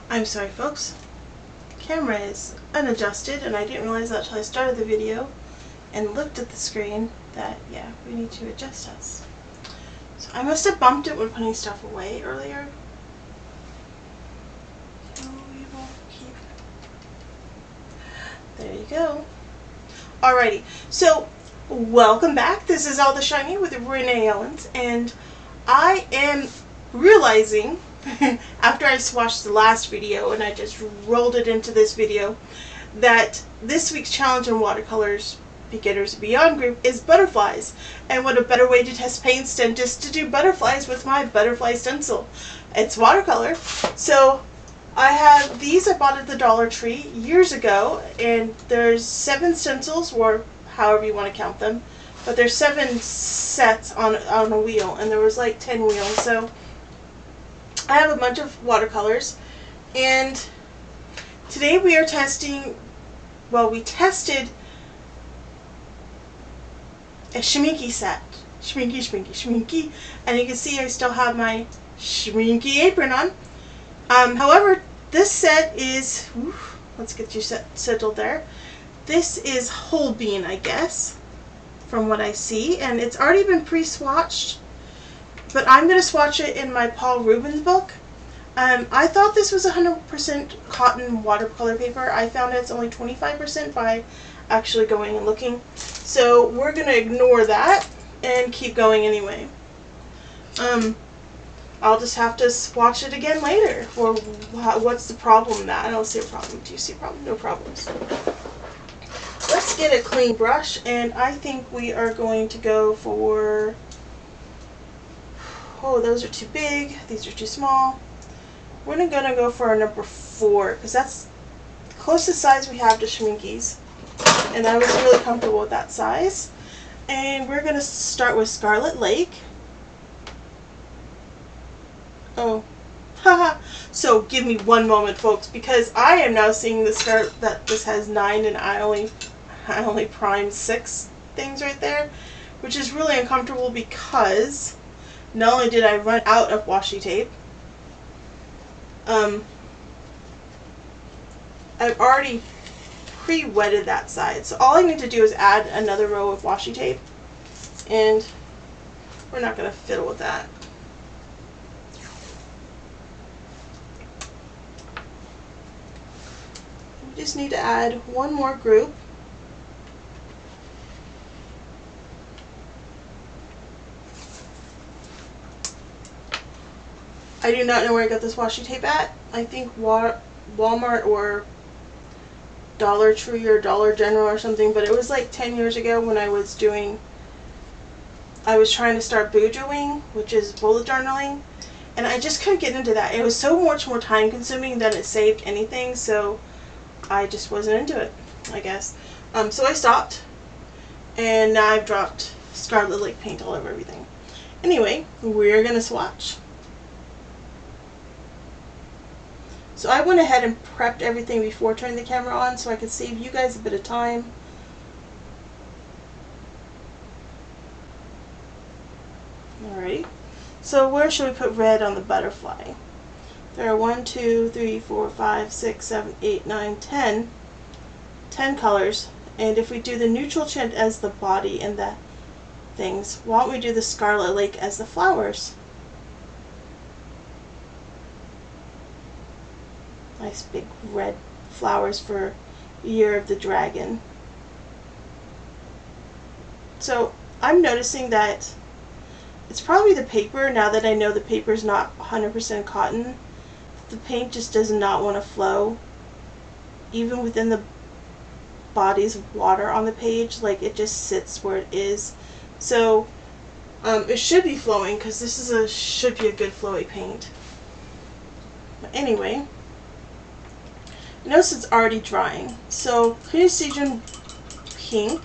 I'm sorry folks, camera is unadjusted and I didn't realize that until I started the video and looked at the screen that yeah, we need to adjust us. So I must have bumped it when putting stuff away earlier. So we will keep, there you go. Alrighty, so welcome back. This is All the Shiny with Renee Ellens, and I am realizing after I swatched the last video and I just rolled it into this video that this week's challenge in Watercolors Beginners Beyond group is butterflies, and what a better way to test paints than just to do butterflies with my butterfly stencil. It's watercolor. So I have these I bought at the Dollar Tree years ago, and there's 7 stencils, or however you want to count them, but there's 7 sets on a wheel, and there was like 10 wheels. So I have a bunch of watercolors, and today we are testing, well, we tested a schminky set. Schminky. And you can see I still have my schminky apron on. However, this set is, let's get you settled there. This is Holbien, I guess, from what I see, and it's already been pre-swatched, but I'm going to swatch it in my Paul Rubens book. I thought this was 100% cotton watercolor paper. I found it's only 25% by actually going and looking. So we're going to ignore that and keep going anyway. I'll just have to swatch it again later. Or what's the problem in that? I don't see a problem. Do you see a problem? No problems. Let's get a clean brush, and I think we are going to go for, oh, those are too big, these are too small. We're going to go for a number 4, because that's the closest size we have to schminkies, and I was really comfortable with that size. And we're going to start with Scarlet Lake. Oh, haha. So give me one moment, folks, because I am now seeing this start that this has 9 and I only primed 6 things right there, which is really uncomfortable because not only did I run out of washi tape, I've already pre-wetted that side. So all I need to do is add another row of washi tape, and we're not going to fiddle with that. We just need to add one more group. I do not know where I got this washi tape at. I think Walmart or Dollar Tree or Dollar General or something, but it was like 10 years ago when I was trying to start bujoing, which is bullet journaling, and I just couldn't get into that. It was so much more time consuming than it saved anything, so I just wasn't into it, I guess. So I stopped, and now I've dropped Scarlet Lake paint all over everything. Anyway, we're going to swatch. So I went ahead and prepped everything before turning the camera on so I could save you guys a bit of time. Alrighty. So where should we put red on the butterfly? There are 1, 2, 3, 4, 5, 6, 7, 8, 9, 10. 10 colors. And if we do the neutral tint as the body and the things, why don't we do the Scarlet Lake as the flowers? Nice big red flowers for Year of the Dragon. So I'm noticing that it's probably the paper. Now that I know the paper is not 100% cotton, the paint just does not want to flow. Even within the bodies of water on the page, like it just sits where it is. So it should be flowing because this is should be a good flowy paint. But anyway, notice it's already drying. So Precision Pink.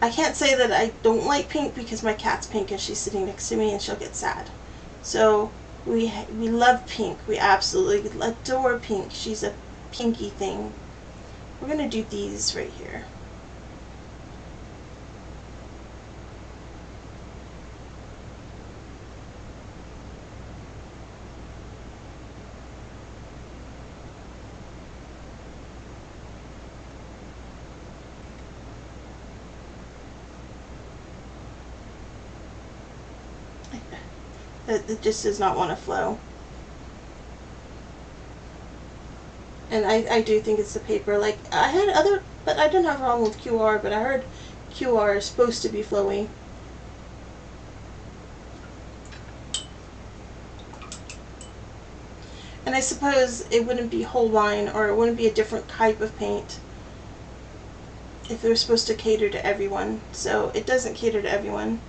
I can't say that I don't like pink because my cat's pink and she's sitting next to me and she'll get sad. So we love pink. We absolutely adore pink. She's a pinky thing. We're going to do these right here. It just does not want to flow. And I do think it's the paper. Like, I had other, but I didn't have a problem with QR, but I heard QR is supposed to be flowy. And I suppose it wouldn't be Holbien, or it wouldn't be a different type of paint if it was supposed to cater to everyone. So it doesn't cater to everyone.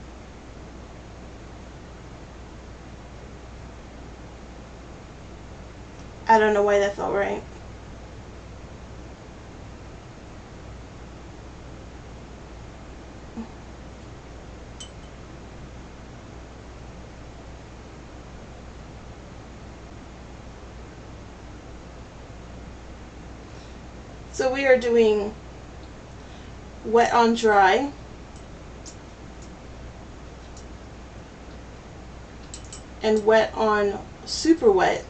I don't know why that felt right. So we are doing wet on dry. And wet on super wet.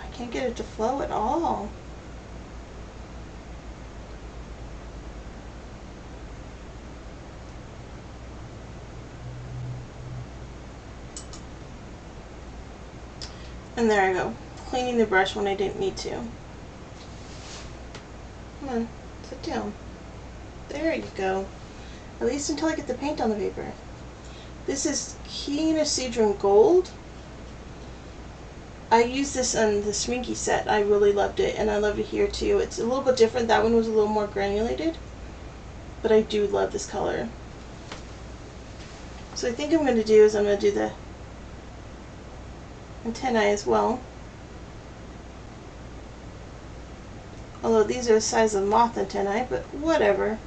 I can't get it to flow at all. And there I go, cleaning the brush when I didn't need to. Come on, sit down. There you go. At least until I get the paint on the paper. This is Keen Cedron Gold. I used this on the Sminky set. I really loved it, and I love it here too. It's a little bit different. That one was a little more granulated, but I do love this color. So I think I'm going to do is I'm going to do the antennae as well. Although these are the size of moth antennae, but whatever.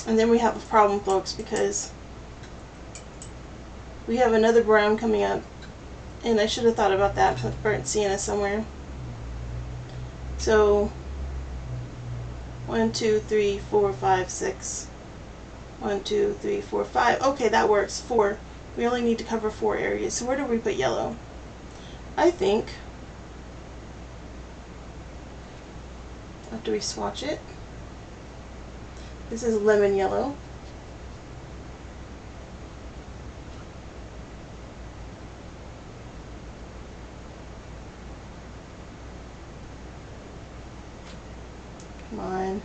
And then we have a problem, folks, because we have another brown coming up, and I should have thought about that with burnt sienna somewhere. So 1, 2, 3, 4, 5, 6. 1, 2, 3, 4, 5. Okay, that works. 4. We only need to cover 4 areas. So where do we put yellow? I think after we swatch it, this is lemon yellow. Come on.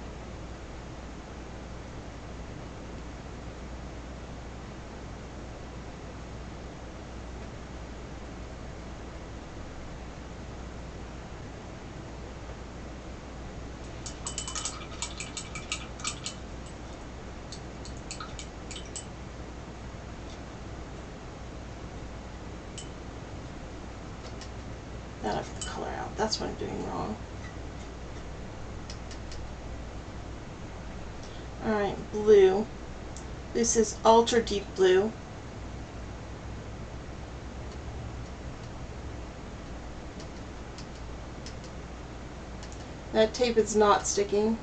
Now I put the color out. That's what I'm doing wrong. Alright, blue. This is ultra deep blue. That tape is not sticking.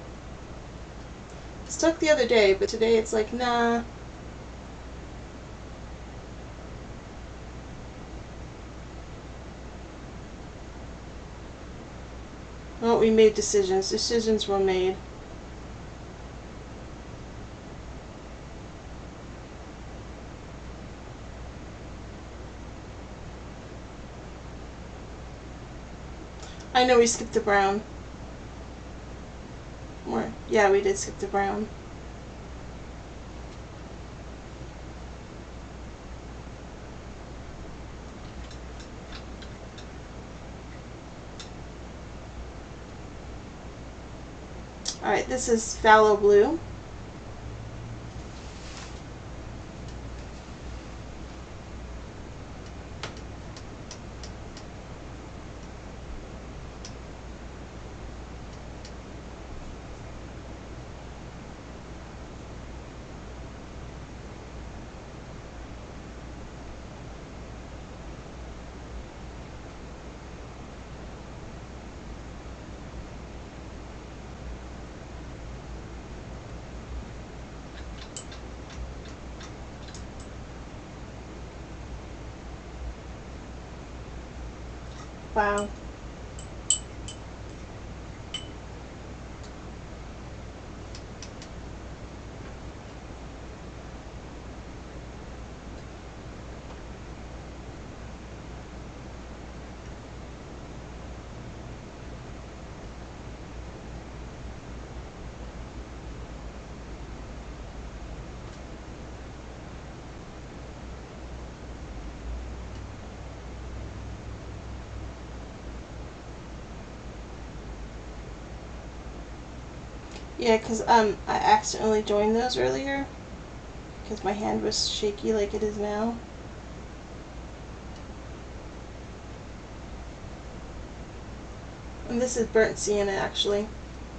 It stuck the other day, but today it's like, nah. Well, we made decisions. Decisions were made. I know we skipped the brown. Or, yeah, we did skip the brown. Alright, this is phthalo blue. Wow. Yeah, because I accidentally joined those earlier because my hand was shaky like it is now. And this is burnt sienna actually,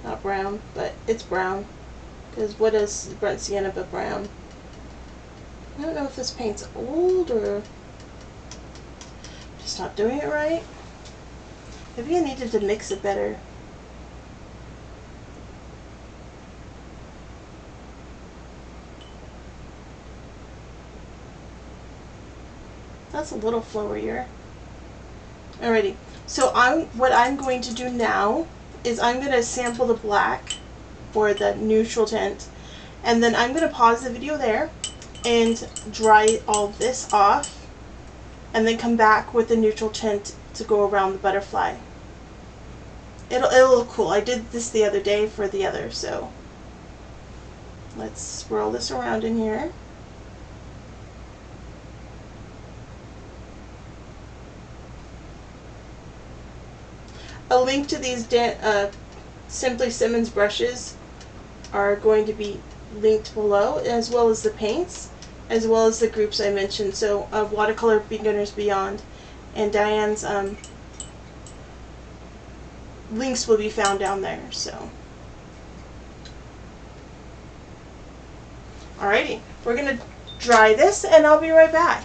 not brown, but it's brown. Because what is burnt sienna but brown? I don't know if this paint's old or just not doing it right. Maybe I needed to mix it better. That's a little flowier. Alrighty, so what I'm going to do now is I'm going to sample the black for the neutral tint, and then I'm going to pause the video there and dry all this off, and then come back with the neutral tint to go around the butterfly. It'll look cool. I did this the other day for the other, so let's swirl this around in here. A link to these Simply Simmons brushes are going to be linked below, as well as the paints, as well as the groups I mentioned. So Watercolor Beginners Beyond and Diann's links will be found down there. So, alrighty, we're gonna dry this, and I'll be right back.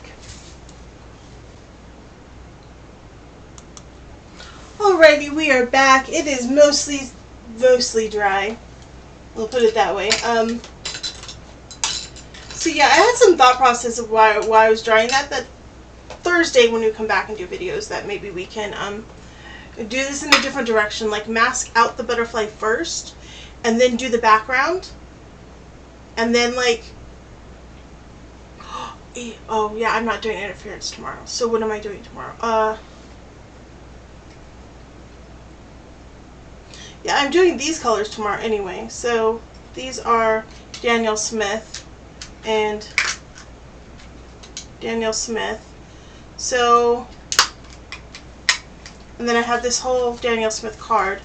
Alrighty, we are back. It is mostly dry. We'll put it that way. So yeah, I had some thought process of why I was drying that Thursday when we come back and do videos, that maybe we can do this in a different direction, like mask out the butterfly first and then do the background, and then like oh yeah, I'm not doing interference tomorrow. So what am I doing tomorrow? Yeah, I'm doing these colors tomorrow anyway. So these are Danielle Smith and Danielle Smith. So, and then I have this whole Danielle Smith card.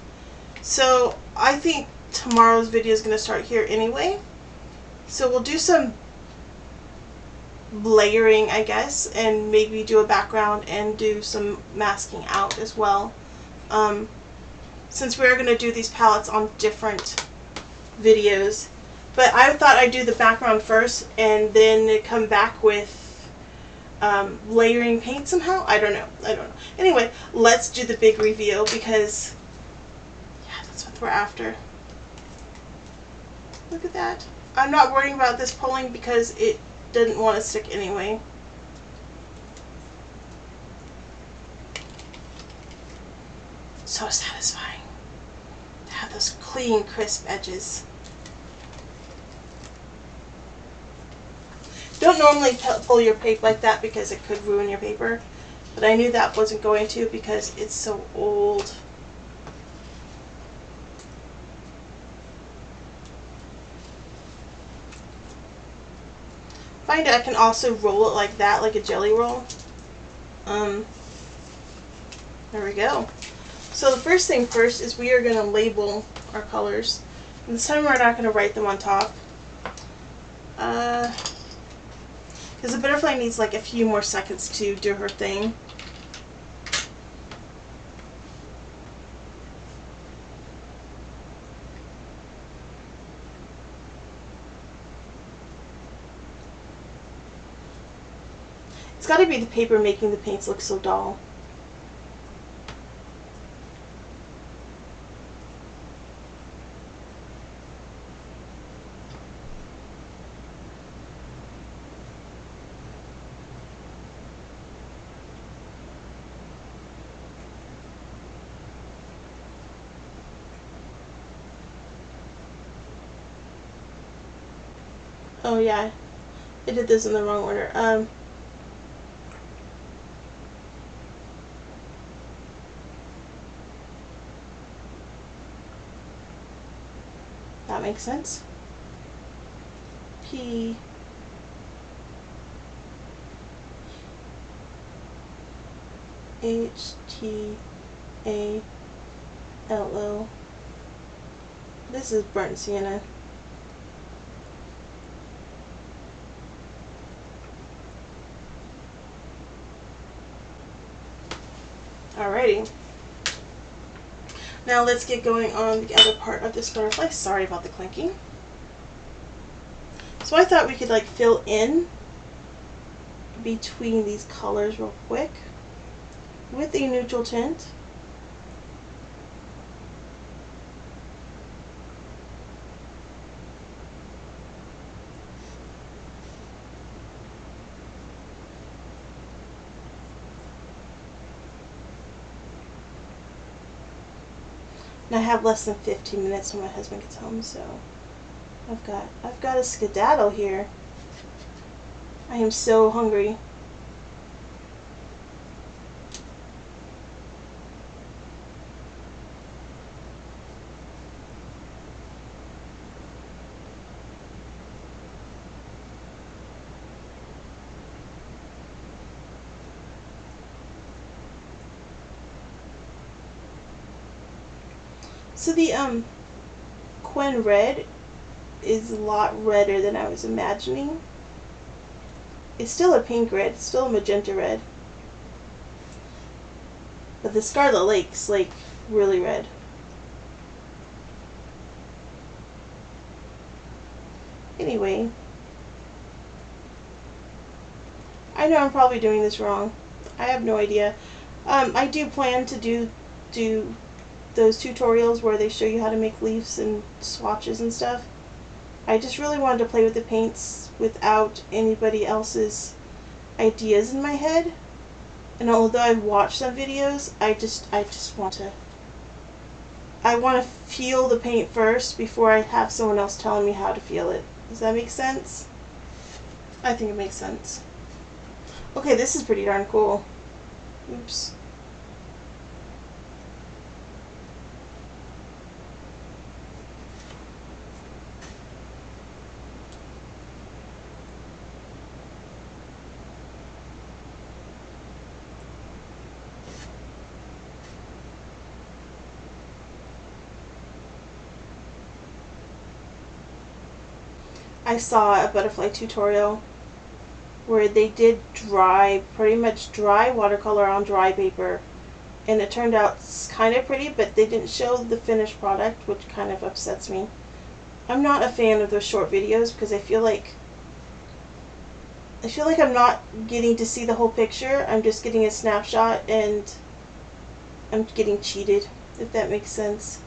So I think tomorrow's video is going to start here anyway. So we'll do some layering, I guess, and maybe do a background and do some masking out as well. Since we're going to do these palettes on different videos. But I thought I'd do the background first and then come back with layering paint somehow. I don't know. Anyway, let's do the big reveal, because yeah, that's what we're after. Look at that. I'm not worrying about this pulling because it didn't want to stick anyway. So satisfying to have those clean, crisp edges. Don't normally pull your paper like that because it could ruin your paper, but I knew that wasn't going to because it's so old. Find I can also roll it like that, like a jelly roll. There we go. So the first thing first is we are going to label our colors. And this time we're not going to write them on top. Because the butterfly needs like a few more seconds to do her thing. It's got to be the paper making the paints look so dull. Oh yeah, I did this in the wrong order. That makes sense. P H T A L O. This is burnt sienna. Alrighty. Now let's get going on the other part of this butterfly. Sorry about the clanking. So I thought we could like fill in between these colors real quick with a neutral tint. And I have less than 15 minutes when my husband gets home, so I've got a skedaddle here. I am so hungry. So the Quinn red is a lot redder than I was imagining. It's still a pink red, it's still a magenta red. But the Scarlet Lake's like really red. Anyway, I know I'm probably doing this wrong. I have no idea. I do plan to do those tutorials where they show you how to make leaves and swatches and stuff. I just really wanted to play with the paints without anybody else's ideas in my head. And although I've watched some videos, I just want to feel the paint first before I have someone else telling me how to feel it. Does that make sense? I think it makes sense. Okay, this is pretty darn cool. Oops. I saw a butterfly tutorial where they did pretty much dry watercolor on dry paper, and it turned out kind of pretty, but they didn't show the finished product, which kind of upsets me. I'm not a fan of those short videos because I feel like I'm not getting to see the whole picture. I'm just getting a snapshot and I'm getting cheated, if that makes sense.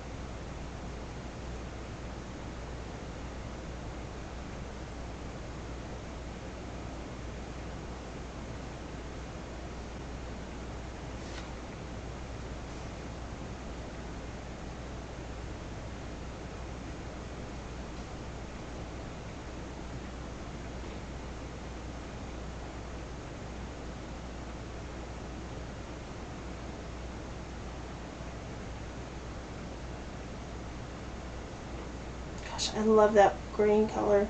Gosh, I love that green color.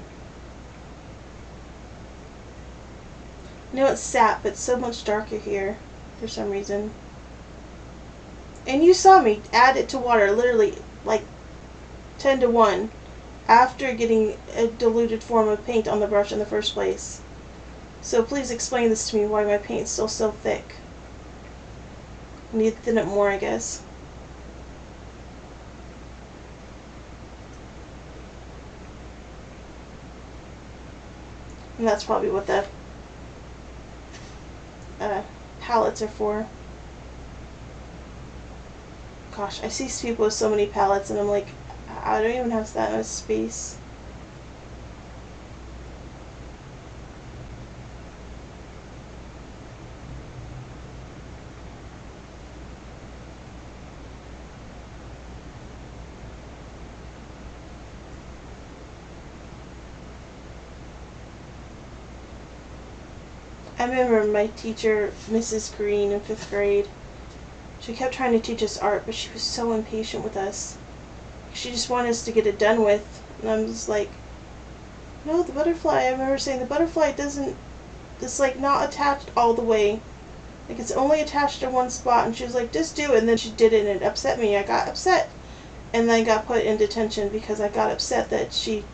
I know it's sap, but it's so much darker here for some reason. And you saw me add it to water literally like 10 to 1 after getting a diluted form of paint on the brush in the first place. So please explain this to me, why my paint's still so thick. I need to thin it more, I guess. And that's probably what the palettes are for. Gosh, I see people with so many palettes and I'm like, I don't even have that much space. I remember my teacher, Mrs. Green, in 5th grade. She kept trying to teach us art, but she was so impatient with us. She just wanted us to get it done with. And I'm just like, no, the butterfly, I remember saying the butterfly doesn't, it's like not attached all the way. Like it's only attached to one spot. And she was like, just do it. And then she did it and it upset me. I got upset. And then I got put in detention because I got upset that she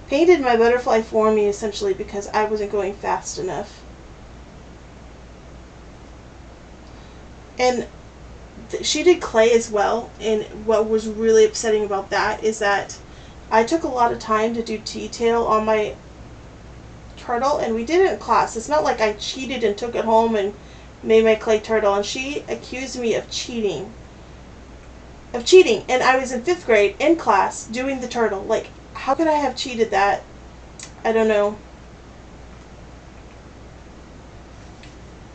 painted my butterfly for me, essentially because I wasn't going fast enough. And she did clay as well, and what was really upsetting about that is that I took a lot of time to do detail on my turtle, and we did it in class. It's not like I cheated and took it home and made my clay turtle, and she accused me of cheating. And I was in 5th grade in class doing the turtle. Like, how could I have cheated that? I don't know.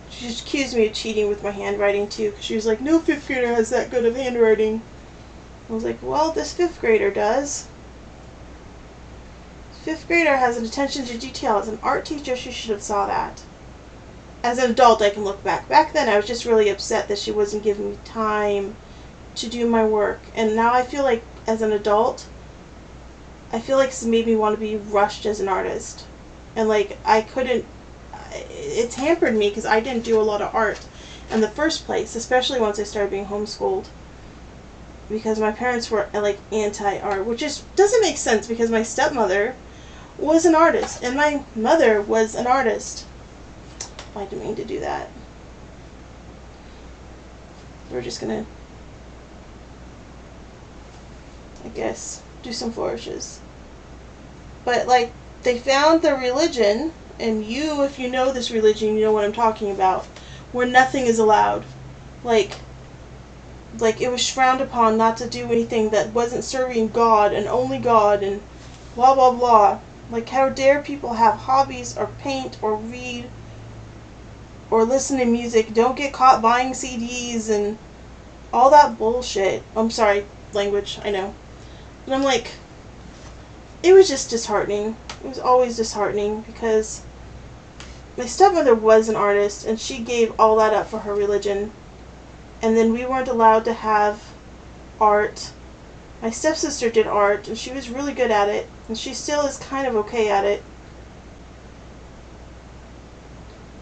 She just accused me of cheating with my handwriting too, because she was like, no 5th grader has that good of handwriting. I was like, well, this 5th grader does. 5th grader has an attention to detail. As an art teacher, she should have saw that. As an adult, I can look back. Back then, I was just really upset that she wasn't giving me time to do my work. And now I feel like, as an adult, I feel like it's made me want to be rushed as an artist. And like, I couldn't, it's hampered me because I didn't do a lot of art in the first place, especially once I started being homeschooled. Because my parents were like anti-art, which just doesn't make sense because my stepmother was an artist and my mother was an artist. I didn't mean to do that. We're just gonna, I guess, do some flourishes. But like, they found the religion, and you, if you know this religion, you know what I'm talking about, where nothing is allowed. Like it was frowned upon not to do anything that wasn't serving God and only God and blah blah blah. Like, how dare people have hobbies or paint or read or listen to music, don't get caught buying CDs and all that bullshit. I'm sorry, language, I know. And I'm like, it was just disheartening. It was always disheartening because my stepmother was an artist and she gave all that up for her religion. And then we weren't allowed to have art. My stepsister did art and she was really good at it. And she still is kind of okay at it.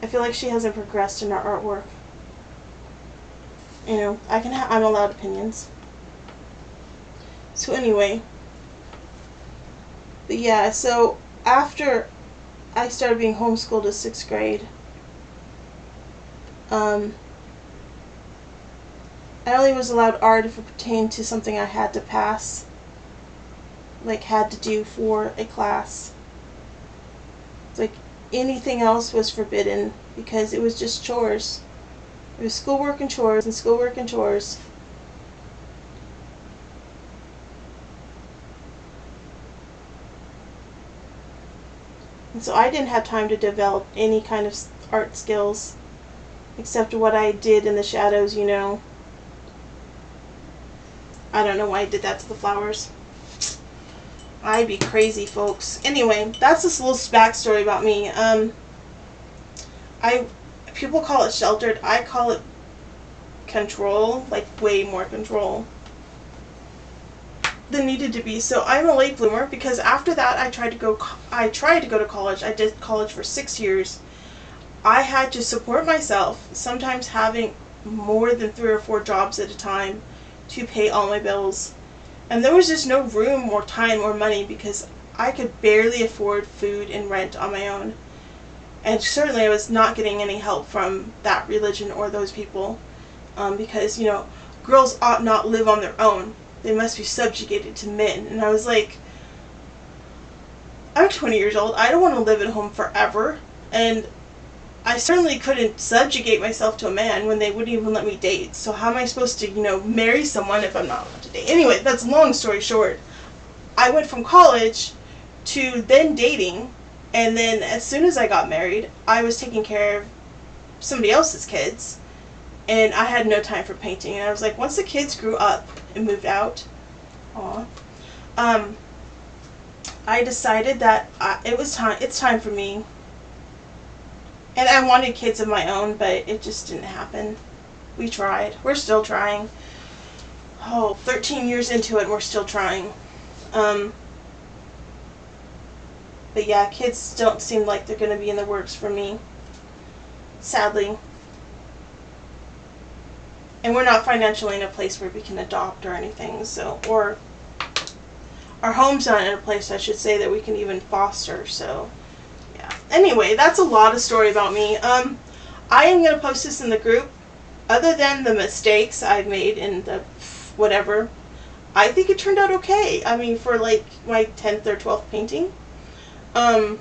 I feel like she hasn't progressed in her artwork. You know, I'm allowed opinions. So anyway. But yeah, so after I started being homeschooled in 6th grade, I only was allowed art if it pertained to something I had to pass, like had to do for a class. It's like anything else was forbidden because it was just chores. It was schoolwork and chores and schoolwork and chores. And so I didn't have time to develop any kind of art skills except what I did in the shadows, you know. I don't know why I did that to the flowers. I'd be crazy, folks. Anyway, that's this little backstory about me. People call it sheltered. I call it control, like way more control than needed to be. So I'm a late bloomer because after that I tried to go to college. I did college for 6 years. I had to support myself, sometimes having more than 3 or 4 jobs at a time to pay all my bills. And there was just no room or time or money because I could barely afford food and rent on my own. And certainly I was not getting any help from that religion or those people because, you know, girls ought not live on their own. They must be subjugated to men. And I was like, I'm 20 years old. I don't want to live at home forever. And I certainly couldn't subjugate myself to a man when they wouldn't even let me date. So how am I supposed to, you know, marry someone if I'm not allowed to date? Anyway, that's long story short. I went from college to then dating, and then as soon as I got married, I was taking care of somebody else's kids, and I had no time for painting. And I was like, once the kids grew up and moved out, I decided that it's time for me. And I wanted kids of my own, but it just didn't happen. We tried. We're still trying. Oh, 13 years into it, we're still trying. But yeah, kids don't seem like they're going to be in the works for me. Sadly. And we're not financially in a place where we can adopt or anything, so, or our home's not in a place, I should say, that we can even foster, so, yeah. Anyway, that's a lot of story about me. I am going to post this in the group. Other than the mistakes I've made in the whatever, I think it turned out okay. I mean, for like my 10th or 12th painting. And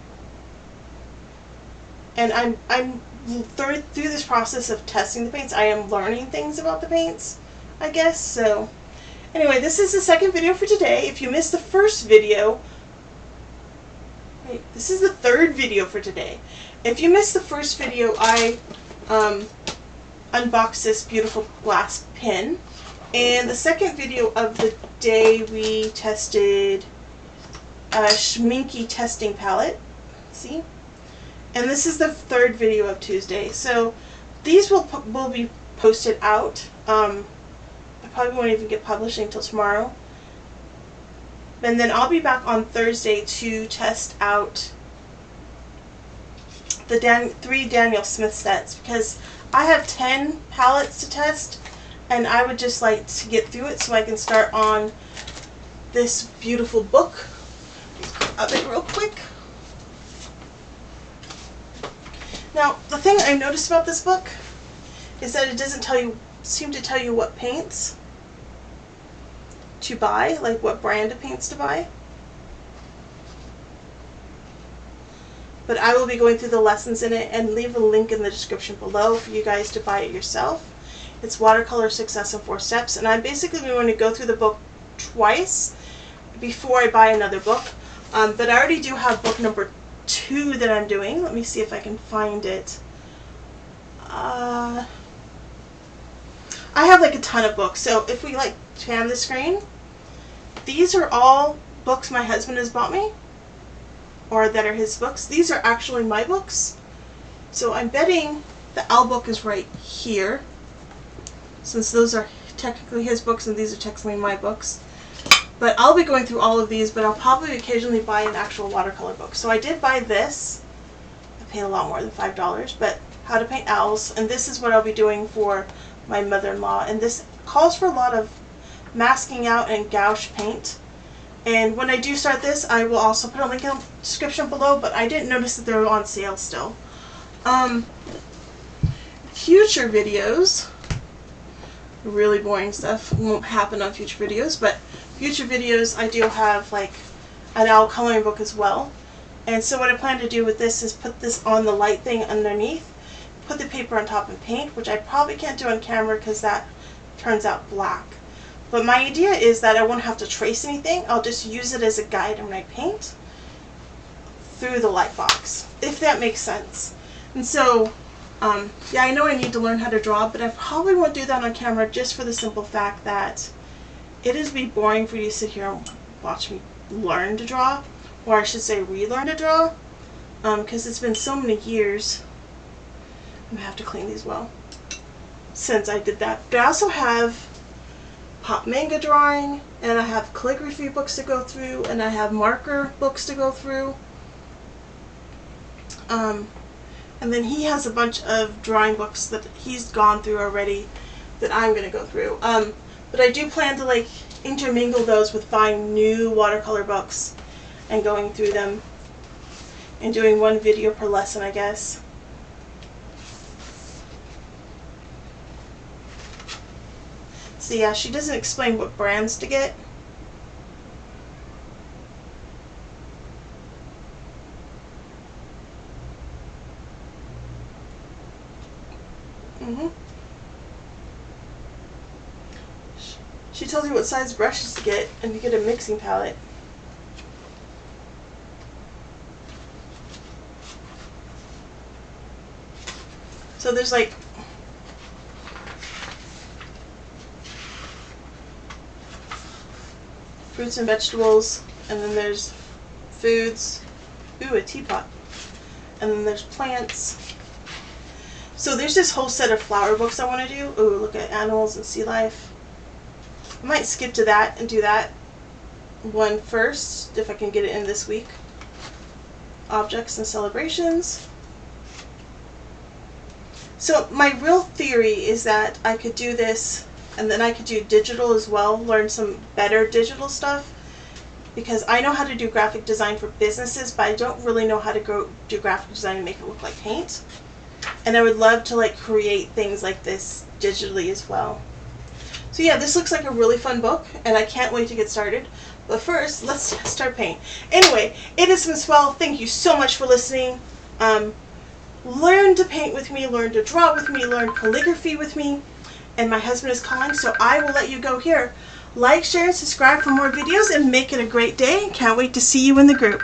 I'm through this process of testing the paints. I am learning things about the paints, I guess. So anyway, this is the second video for today. If you missed the first video, wait, this is the third video for today. If you missed the first video, I unboxed this beautiful glass pen. And the second video of the day, we tested a Schminky testing palette. See? And this is the third video of Tuesday. So these will be posted out. I probably won't even get published until tomorrow. And then I'll be back on Thursday to test out the 3 Daniel Smith sets, because I have 10 palettes to test, and I would just like to get through it so I can start on this beautiful book. Grab it real quick. Now, the thing I noticed about this book is that it doesn't seem to tell you what paints to buy, like what brand of paints to buy. But I will be going through the lessons in it and leave a link in the description below for you guys to buy it yourself. It's Watercolor Success in 4 Steps, and I'm basically going to go through the book twice before I buy another book. But I already do have book number 2 that I'm doing. Let me see if I can find it. I have like a ton of books, so if we like pan the screen, these are all books my husband has bought me, or that are his books. These are actually my books. So I'm betting the L book is right here, since those are technically his books and these are technically my books. But I'll be going through all of these, but I'll probably occasionally buy an actual watercolor book. So I did buy this. I paid a lot more than $5, but How to Paint Owls, and this is what I'll be doing for my mother-in-law. And this calls for a lot of masking out and gouache paint. And when I do start this, I will also put a link in the description below, but I didn't notice that they were on sale still. Future videos, really boring stuff won't happen on future videos, but future videos I do have like an owl coloring book as well. And so what I plan to do with this is put this on the light thing underneath, put the paper on top and paint, which I probably can't do on camera because that turns out black. But my idea is that I won't have to trace anything. I'll just use it as a guide when I paint through the light box, if that makes sense. And so, yeah, I know I need to learn how to draw, but I probably won't do that on camera just for the simple fact that it is be boring for you to sit here and watch me learn to draw, or I should say relearn to draw, because it's been so many years. I'm going to have to clean these well since I did that. But I also have pop manga drawing, and I have calligraphy books to go through, and I have marker books to go through. And then he has a bunch of drawing books that he's gone through already that I'm going to go through. But I do plan to like intermingle those with buying new watercolor books and going through them and doing one video per lesson, I guess. So yeah, she doesn't explain what brands to get. She tells you what size brushes to get and to get a mixing palette. So there's like fruits and vegetables, and then there's foods. Ooh, a teapot. And then there's plants. So there's this whole set of flower books I want to do. Ooh, look at animals and sea life. I might skip to that and do that one first, if I can get it in this week. Objects and celebrations. So my real theory is that I could do this and then I could do digital as well, learn some better digital stuff, because I know how to do graphic design for businesses, but I don't really know how to go do graphic design and make it look like paint. And I would love to like create things like this digitally as well. So yeah, this looks like a really fun book and I can't wait to get started. But first, let's start painting. Anyway, it has been swell. Thank you so much for listening. Learn to paint with me, learn to draw with me, learn calligraphy with me. And my husband is calling, so I will let you go here. Like, share, and subscribe for more videos and make it a great day. Can't wait to see you in the group.